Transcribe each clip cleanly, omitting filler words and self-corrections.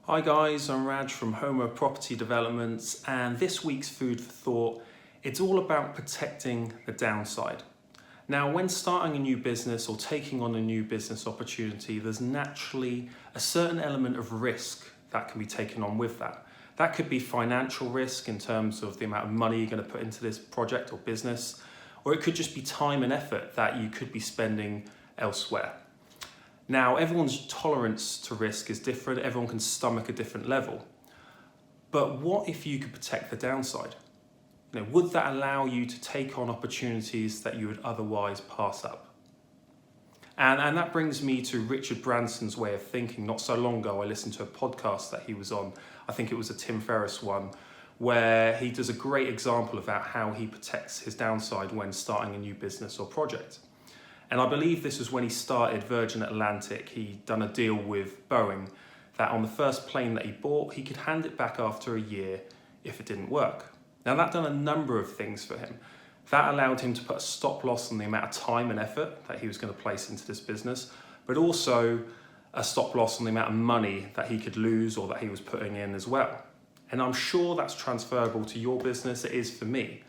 Hi guys, I'm Raj from Homer Property Developments, and this week's food for thought, it's all about protecting the downside. Now, when starting a new business or taking on a new business opportunity, there's naturally a certain element of risk that can be taken on with that. That could be financial risk in terms of the amount of money you're going to put into this project or business, or it could just be time and effort that you could be spending elsewhere. Now, everyone's tolerance to risk is different. Everyone can stomach a different level. But what if you could protect the downside? Would that allow you to take on opportunities that you would otherwise pass up? And that brings me to Richard Branson's way of thinking. Not so long ago, I listened to a podcast that he was on. I think it was a Tim Ferriss one, where he does a great example about how he protects his downside when starting a new business or project. And I believe this was when he started Virgin Atlantic. He'd done a deal with Boeing that on the first plane that he bought, he could hand it back after a year if it didn't work. Now, that done a number of things for him. That allowed him to put a stop loss on the amount of time and effort that he was going to place into this business, but also a stop loss on the amount of money that he could lose or that he was putting in as well. And I'm sure that's transferable to your business. It is for me.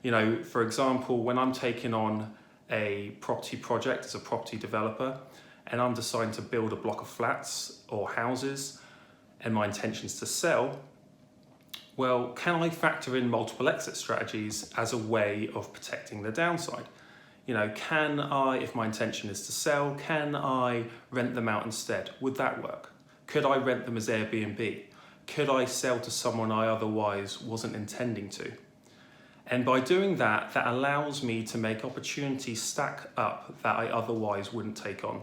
For example, when I'm taking on a property project as a property developer and I'm deciding to build a block of flats or houses and my intention is to sell, well, can I factor in multiple exit strategies as a way of protecting the downside? Can I, if my intention is to sell, can I rent them out instead? Would that work? Could I rent them as Airbnb? Could I sell to someone I otherwise wasn't intending to? And by doing that, that allows me to make opportunities stack up that I otherwise wouldn't take on.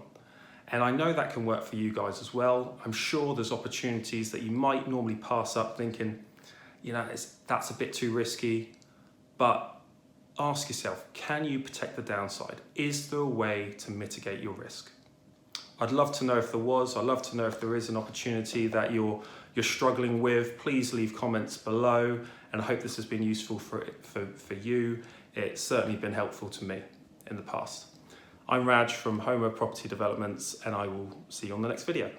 And I know that can work for you guys as well. I'm sure there's opportunities that you might normally pass up thinking, that's a bit too risky. But ask yourself, can you protect the downside? Is there a way to mitigate your risk? I'd love to know if there was. I'd love to know if there is an opportunity that you're struggling with. Please leave comments below, and I hope this has been useful for you. It's certainly been helpful to me in the past. I'm Raj from Homer Property Developments, and I will see you on the next video.